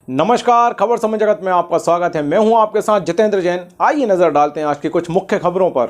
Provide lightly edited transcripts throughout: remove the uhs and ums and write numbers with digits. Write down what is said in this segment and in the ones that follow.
नमस्कार, खबर समय जगत में आपका स्वागत है। मैं हूं आपके साथ जितेंद्र जैन। आइए नजर डालते हैं आज की कुछ मुख्य खबरों पर।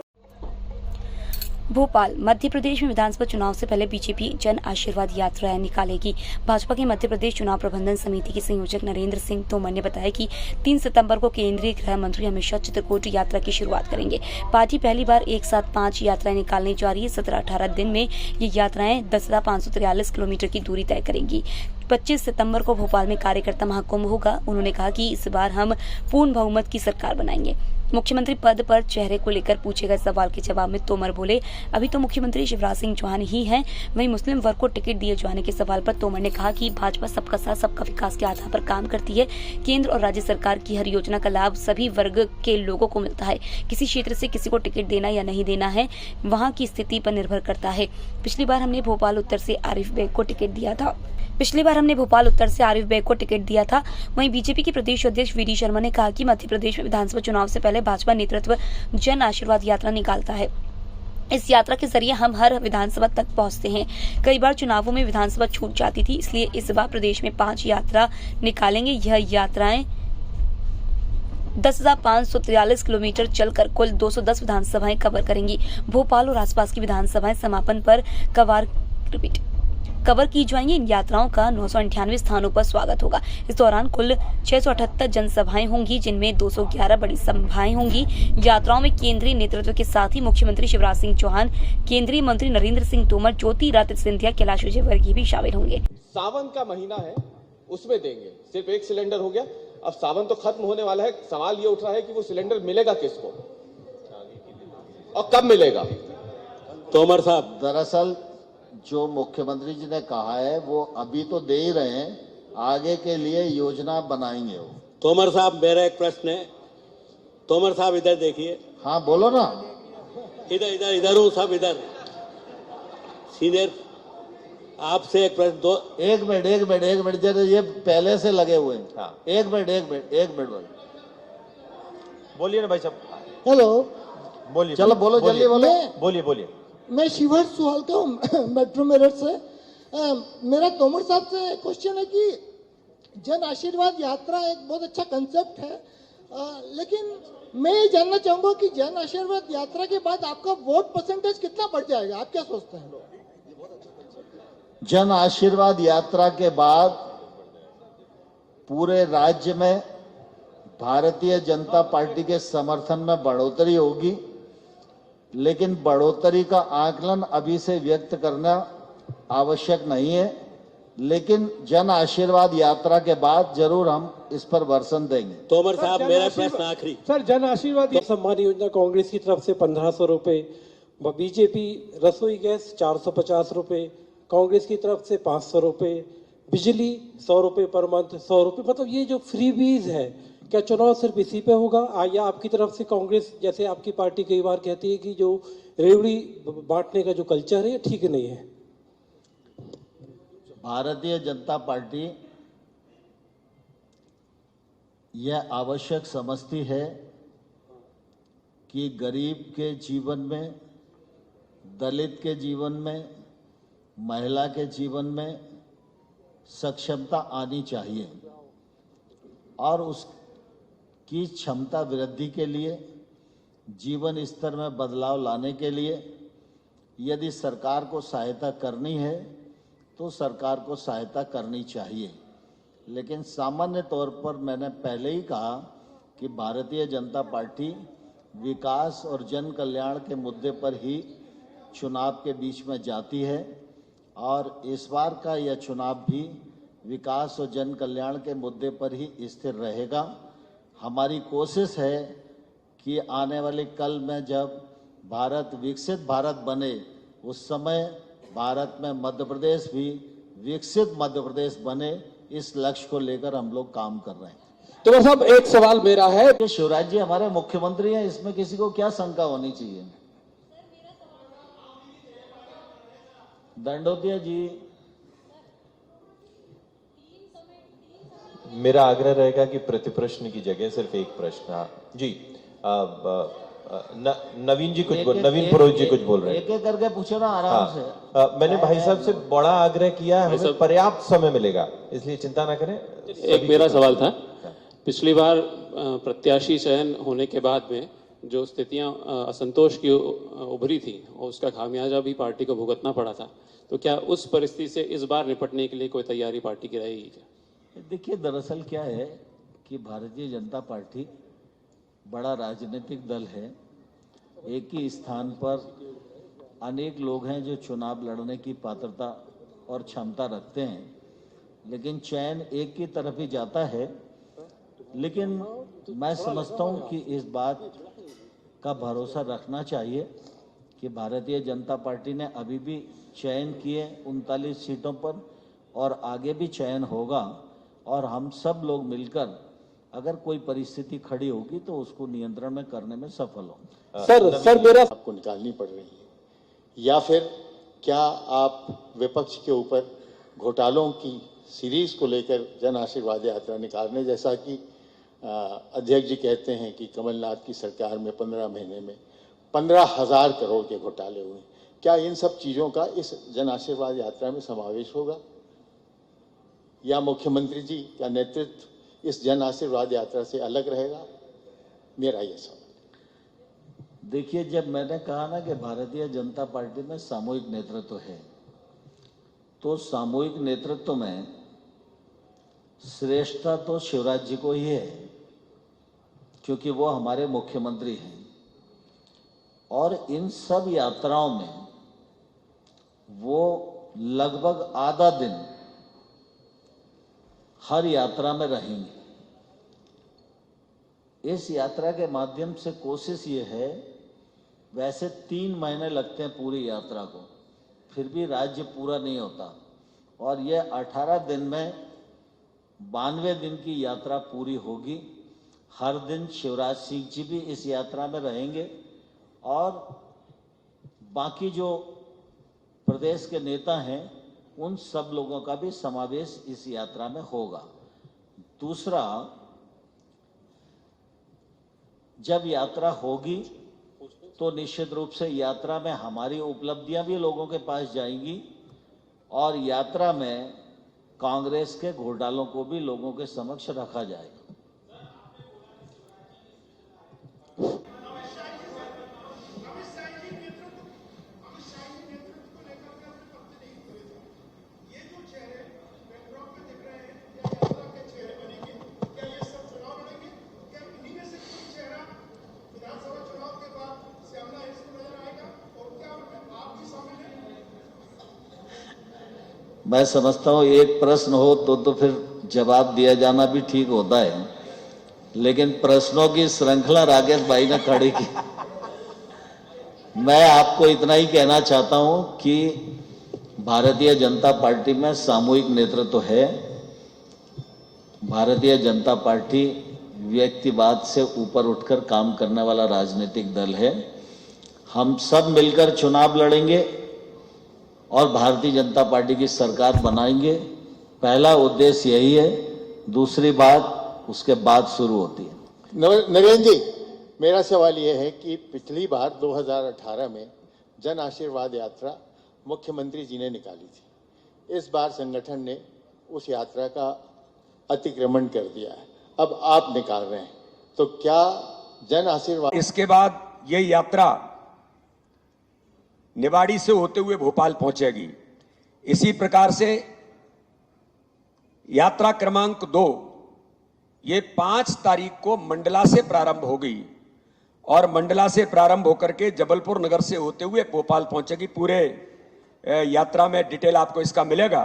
भोपाल मध्य प्रदेश में विधानसभा चुनाव से पहले बीजेपी जन आशीर्वाद यात्रा निकालेगी। भाजपा की मध्य प्रदेश चुनाव प्रबंधन समिति के संयोजक नरेंद्र सिंह तोमर ने बताया कि 3 सितंबर को केंद्रीय गृह मंत्री अमित शाह चित्रकूट यात्रा की शुरुआत करेंगे। पार्टी पहली बार एक साथ 5 यात्राएं निकालने जा रही है। 17-18 दिन में ये यात्राएं 10,543 किलोमीटर की दूरी तय करेंगी। 25 सितंबर को भोपाल में कार्यकर्ता महाकुंभ होगा। उन्होंने कहा कि इस बार हम पूर्ण बहुमत की सरकार बनाएंगे। मुख्यमंत्री पद पर चेहरे को लेकर पूछे गए सवाल के जवाब में तोमर बोले, अभी तो मुख्यमंत्री शिवराज सिंह चौहान ही हैं। वहीं मुस्लिम वर्ग को टिकट दिए जाने के सवाल पर तोमर ने कहा कि भाजपा सबका साथ सबका विकास के आधार पर काम करती है। केंद्र और राज्य सरकार की हर योजना का लाभ सभी वर्ग के लोगों को मिलता है। किसी क्षेत्र से किसी को टिकट देना या नहीं देना है वहाँ की स्थिति पर निर्भर करता है। पिछली बार हमने भोपाल उत्तर से आरिफ बेग को टिकट दिया था। वहीं बीजेपी के प्रदेश अध्यक्ष वीडी शर्मा ने कहा कि मध्य प्रदेश में विधानसभा चुनाव से पहले भाजपा नेतृत्व जन आशीर्वाद यात्रा निकालता है। इस यात्रा के जरिए हम हर विधानसभा तक पहुंचते हैं। कई बार चुनावों में विधानसभा छूट जाती थी, इसलिए इस बार प्रदेश में 5 यात्रा निकालेंगे। यह यात्राएं 10,543 किलोमीटर चलकर कुल 210 विधानसभाएं कवर करेंगी। भोपाल और आसपास की विधानसभाएं समापन पर कवर की जाएंगी। इन यात्राओं का 998 स्थानों पर स्वागत होगा। इस दौरान कुल 678 जनसभाएं होंगी, जिनमें 211 बड़ी सभाएं होंगी। यात्राओं में केंद्रीय नेतृत्व के साथ ही मुख्यमंत्री शिवराज सिंह चौहान, केंद्रीय मंत्री नरेंद्र सिंह तोमर, ज्योतिरादित्य सिंधिया, कैलाश विजयवर्गीय भी शामिल होंगे। सावन का महीना है, उसमें देंगे। सिर्फ एक सिलेंडर हो गया, अब सावन तो खत्म होने वाला है। सवाल ये उठ रहा है कि वो सिलेंडर मिलेगा किसको और कब मिलेगा। तोमर साहब, दरअसल जो मुख्यमंत्री जी ने कहा है वो अभी तो दे ही रहे हैं, आगे के लिए योजना बनाएंगे वो। तोमर साहब, मेरा एक प्रश्न है। तोमर साहब इधर देखिए। हाँ बोलो ना। इधर हूँ सब, इधर सीनियर, आपसे एक प्रश्न। एक मिनट जरा, ये पहले से लगे हुए हैं। हाँ। एक मिनट बोलिए ना भाई साहब। हेलो, बोलिए, चलो बोलो, जल्दी बोलो। बोलिए। मैं शिवहर सुहालता हूँ मेट्रो मेरठ से। मेरा तोमर साहब से क्वेश्चन है कि जन आशीर्वाद यात्रा एक बहुत अच्छा कंसेप्ट है, लेकिन मैं ये जानना चाहूंगा कि जन आशीर्वाद यात्रा के बाद आपका वोट परसेंटेज कितना बढ़ जाएगा, आप क्या सोचते हैं? जन आशीर्वाद यात्रा के बाद पूरे राज्य में भारतीय जनता पार्टी के समर्थन में बढ़ोतरी होगी, लेकिन बढ़ोतरी का आकलन अभी से व्यक्त करना आवश्यक नहीं है। लेकिन जन आशीर्वाद यात्रा के बाद जरूर हम इस पर वर्षन देंगे। तोमर साहब, मेरा प्रश्न आखिरी। सर, जन आशीर्वाद सम्मान योजना कांग्रेस की तरफ से 1500 रुपए, बीजेपी रसोई गैस 450 रुपए, कांग्रेस की तरफ से 500 रुपए, बिजली 100 रुपए पर मंथ, 100 रुपए, मतलब ये जो फ्रीबीज है, क्या चुनाव सिर्फ इसी पे होगा या आपकी तरफ से कांग्रेस, जैसे आपकी पार्टी कई बार कहती है कि जो रेवड़ी बांटने का जो कल्चर है ठीक नहीं है? भारतीय जनता पार्टी यह आवश्यक समझती है कि गरीब के जीवन में, दलित के जीवन में, महिला के जीवन में सक्षमता आनी चाहिए और उसकी क्षमता वृद्धि के लिए, जीवन स्तर में बदलाव लाने के लिए यदि सरकार को सहायता करनी है तो सरकार को सहायता करनी चाहिए। लेकिन सामान्य तौर पर मैंने पहले ही कहा कि भारतीय जनता पार्टी विकास और जन कल्याण के मुद्दे पर ही चुनाव के बीच में जाती है और इस बार का यह चुनाव भी विकास और जन कल्याण के मुद्दे पर ही स्थिर रहेगा। हमारी कोशिश है कि आने वाले कल में जब भारत विकसित भारत बने, उस समय भारत में मध्य प्रदेश भी विकसित मध्य प्रदेश बने, इस लक्ष्य को लेकर हम लोग काम कर रहे हैं। तो साहब, एक सवाल मेरा है कि शिवराज जी हमारे मुख्यमंत्री हैं, इसमें किसी को क्या शंका होनी चाहिए? दंडोतिया जी, मेरा आग्रह रहेगा कि प्रति प्रश्न की जगह सिर्फ एक प्रश्न। जी, नवीन जी कुछ बोल, नवीन पुरोहित जी कुछ बोल रहे हैं। एक एक करके पूछो ना आराम से। मैंने भाई साहब से बड़ा आग्रह किया, हमें पर्याप्त समय मिलेगा, इसलिए चिंता ना करें। एक मेरा सवाल था, पिछली बार प्रत्याशी चयन होने के बाद में जो स्थितियां असंतोष की उभरी थी और उसका खामियाजा भी पार्टी को भुगतना पड़ा था, तो क्या उस परिस्थिति से इस बार निपटने के लिए कोई तैयारी पार्टी की रहेगी क्या? देखिए, दरअसल क्या है कि भारतीय जनता पार्टी बड़ा राजनीतिक दल है। एक ही स्थान पर अनेक लोग हैं जो चुनाव लड़ने की पात्रता और क्षमता रखते हैं, लेकिन चयन एक की तरफ ही जाता है। लेकिन मैं समझता हूं कि इस बात का भरोसा रखना चाहिए कि भारतीय जनता पार्टी ने अभी भी चयन किए 39 सीटों पर और आगे भी चयन होगा, और हम सब लोग मिलकर अगर कोई परिस्थिति खड़ी होगी तो उसको नियंत्रण में करने में सफल होंगे। सर मेरा आपको निकालनी पड़ रही है, या फिर क्या आप विपक्ष के ऊपर घोटालों की सीरीज को लेकर जन आशीर्वाद यात्रा निकालने, जैसा कि अध्यक्ष जी कहते हैं कि कमलनाथ की सरकार में 15 महीने में 15,000 करोड़ के घोटाले हुए, क्या इन सब चीजों का इस जन आशीर्वाद यात्रा में समावेश होगा, या मुख्यमंत्री जी का नेतृत्व इस जन आशीर्वाद यात्रा से अलग रहेगा? मेरा ये सवाल। देखिए, जब मैंने कहा ना कि भारतीय जनता पार्टी में सामूहिक नेतृत्व है, तो सामूहिक नेतृत्व में श्रेष्ठता तो शिवराज जी को ही है, क्योंकि वो हमारे मुख्यमंत्री हैं। और इन सब यात्राओं में वो लगभग आधा दिन हर यात्रा में रहेंगे। इस यात्रा के माध्यम से कोशिश ये है, वैसे 3 महीने लगते हैं पूरी यात्रा को, फिर भी राज्य पूरा नहीं होता, और ये 18 दिन में 92 दिन की यात्रा पूरी होगी। हर दिन शिवराज सिंह जी भी इस यात्रा में रहेंगे, और बाकी जो प्रदेश के नेता हैं उन सब लोगों का भी समावेश इस यात्रा में होगा। दूसरा, जब यात्रा होगी तो निश्चित रूप से यात्रा में हमारी उपलब्धियां भी लोगों के पास जाएंगी, और यात्रा में कांग्रेस के घोटालों को भी लोगों के समक्ष रखा जाएगा। मैं समझता हूँ एक प्रश्न हो तो फिर जवाब दिया जाना भी ठीक होता है, लेकिन प्रश्नों की श्रृंखला राकेश भाई ने खड़ी की। मैं आपको इतना ही कहना चाहता हूं कि भारतीय जनता पार्टी में सामूहिक नेतृत्व है। भारतीय जनता पार्टी व्यक्तिवाद से ऊपर उठकर काम करने वाला राजनीतिक दल है। हम सब मिलकर चुनाव लड़ेंगे और भारतीय जनता पार्टी की सरकार बनाएंगे। पहला उद्देश्य यही है, दूसरी बात उसके बाद शुरू होती है। नरेंद्र जी, मेरा सवाल यह है कि पिछली बार 2018 में जन आशीर्वाद यात्रा मुख्यमंत्री जी ने निकाली थी। इस बार संगठन ने उस यात्रा का अतिक्रमण कर दिया है, अब आप निकाल रहे हैं, तो क्या जन आशीर्वाद इसके बाद ये यात्रा निवाड़ी से होते हुए भोपाल पहुंचेगी। इसी प्रकार से यात्रा क्रमांक 2 ये 5 तारीख को मंडला से प्रारंभ होगी और मंडला से प्रारंभ होकर के जबलपुर नगर से होते हुए भोपाल पहुंचेगी। पूरे यात्रा में डिटेल आपको इसका मिलेगा।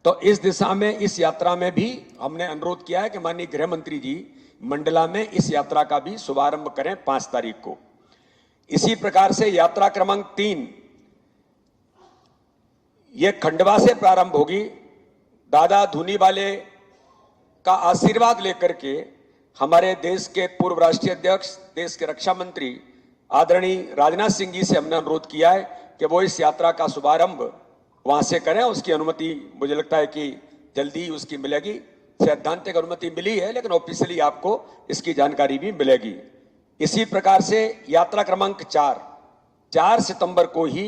तो इस दिशा में, इस यात्रा में भी हमने अनुरोध किया है कि माननीय गृह मंत्री जी मंडला में इस यात्रा का भी शुभारंभ करें 5 तारीख को। इसी प्रकार से यात्रा क्रमांक 3 ये खंडवा से प्रारंभ होगी। दादा धूनी वाले का आशीर्वाद लेकर के हमारे देश के पूर्व राष्ट्रीय अध्यक्ष, देश के रक्षा मंत्री आदरणीय राजनाथ सिंह जी से हमने अनुरोध किया है कि वो इस यात्रा का शुभारंभ वहां से करें। उसकी अनुमति मुझे लगता है कि जल्दी उसकी मिलेगी। सैद्धांतिक अनुमति मिली है, लेकिन ऑफिशियली आपको इसकी जानकारी भी मिलेगी। इसी प्रकार से यात्रा क्रमांक 4 सितंबर को ही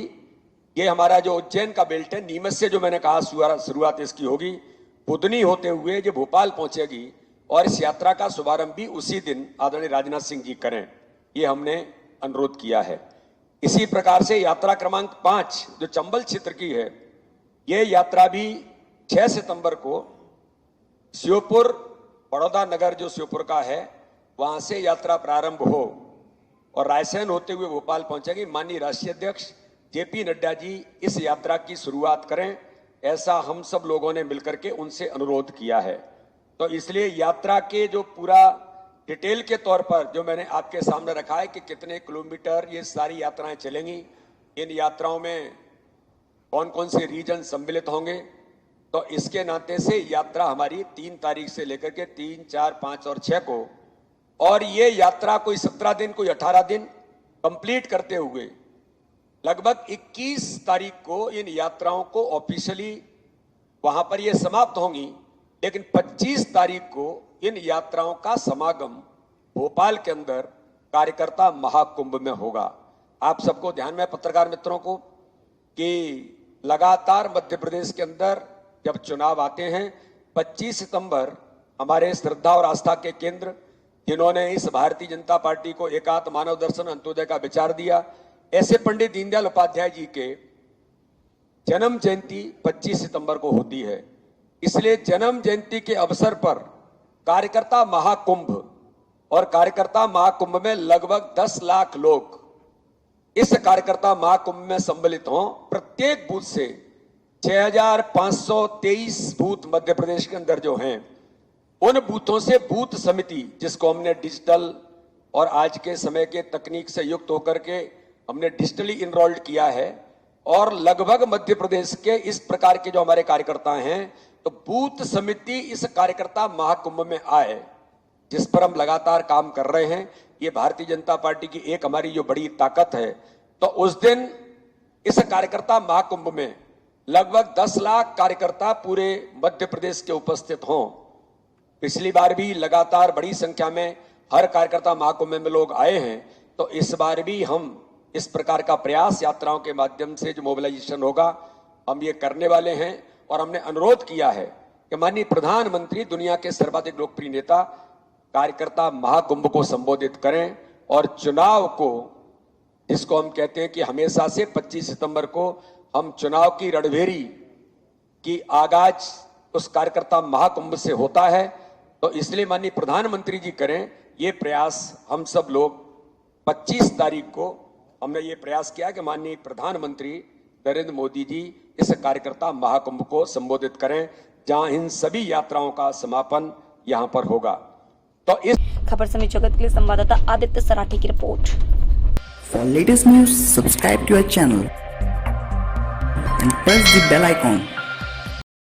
ये हमारा जो उज्जैन का बेल्ट है, नीमच से जो मैंने कहा शुरुआत इसकी होगी, बुधनी होते हुए जो भोपाल पहुंचेगी और इस यात्रा का शुभारंभ भी उसी दिन आदरणीय राजनाथ सिंह जी करें, ये हमने अनुरोध किया है। इसी प्रकार से यात्रा क्रमांक 5 जो चंबल क्षेत्र की है, ये यात्रा भी 6 सितंबर को श्योपुर, बड़ौदा नगर जो श्योपुर का है, वहां से यात्रा प्रारंभ हो और रायसेन होते हुए भोपाल पहुंचेगी। माननीय राष्ट्रीय अध्यक्ष जेपी नड्डा जी इस यात्रा की शुरुआत करें, ऐसा हम सब लोगों ने मिलकर के उनसे अनुरोध किया है। तो इसलिए यात्रा के जो पूरा डिटेल के तौर पर जो मैंने आपके सामने रखा है कि कितने किलोमीटर ये सारी यात्राएं चलेंगी, इन यात्राओं में कौन कौन से रीजन सम्मिलित होंगे, तो इसके नाते से यात्रा हमारी 3 तारीख से लेकर के 3, 4, 5 और 6 को, और ये यात्रा कोई 17 दिन कोई 18 दिन कंप्लीट करते हुए लगभग 21 तारीख को इन यात्राओं को ऑफिशियली वहां पर ये समाप्त होंगी। लेकिन 25 तारीख को इन यात्राओं का समागम भोपाल के अंदर कार्यकर्ता महाकुंभ में होगा। आप सबको ध्यान में, पत्रकार मित्रों को, कि लगातार मध्य प्रदेश के अंदर जब चुनाव आते हैं, 25 सितंबर हमारे श्रद्धा और आस्था के केंद्र, जिन्होंने इस भारतीय जनता पार्टी को एकात्म मानव दर्शन अंत्योदय का विचार दिया, ऐसे पंडित दीनदयाल उपाध्याय जी के जन्म जयंती 25 सितंबर को होती है। इसलिए जन्म जयंती के अवसर पर कार्यकर्ता महाकुंभ, और कार्यकर्ता महाकुंभ में लगभग 10 लाख लोग इस कार्यकर्ता महाकुंभ में सम्मिलित हों। प्रत्येक बूथ से 6523 बूथ मध्य प्रदेश के अंदर जो हैं, उन बूथों से बूथ समिति, जिसको हमने डिजिटल और आज के समय के तकनीक से युक्त होकर के हमने डिजिटली इनरोल्ड किया है, और लगभग मध्य प्रदेश के इस प्रकार के जो हमारे कार्यकर्ता हैं, तो बूथ समिति इस कार्यकर्ता महाकुंभ में आए, जिस पर हम लगातार काम कर रहे हैं। ये भारतीय जनता पार्टी की एक हमारी जो बड़ी ताकत है। तो उस दिन इस कार्यकर्ता महाकुंभ में लगभग 10 लाख कार्यकर्ता पूरे मध्य प्रदेश के उपस्थित हों। पिछली बार भी लगातार बड़ी संख्या में हर कार्यकर्ता महाकुंभ में लोग आए हैं, तो इस बार भी हम इस प्रकार का प्रयास यात्राओं के माध्यम से जो मोबिलाइजेशन होगा, हम ये करने वाले हैं। और हमने अनुरोध किया है कि माननीय प्रधानमंत्री, दुनिया के सर्वाधिक लोकप्रिय नेता, कार्यकर्ता महाकुंभ को संबोधित करें, और चुनाव को, जिसको हम कहते हैं कि हमेशा से 25 सितंबर को हम चुनाव की रणभेरी की आगाज उस कार्यकर्ता महाकुंभ से होता है, तो इसलिए माननीय प्रधानमंत्री जी करें ये प्रयास। हम सब लोग 25 तारीख को हमने ये प्रयास किया कि माननीय प्रधानमंत्री नरेंद्र मोदी जी इस कार्यकर्ता महाकुंभ को संबोधित करें, जहां इन सभी यात्राओं का समापन यहां पर होगा। तो इस खबर समय जगत के लिए संवाददाता आदित्य सराठी की report. For latest news, subscribe to our channel and press the bell icon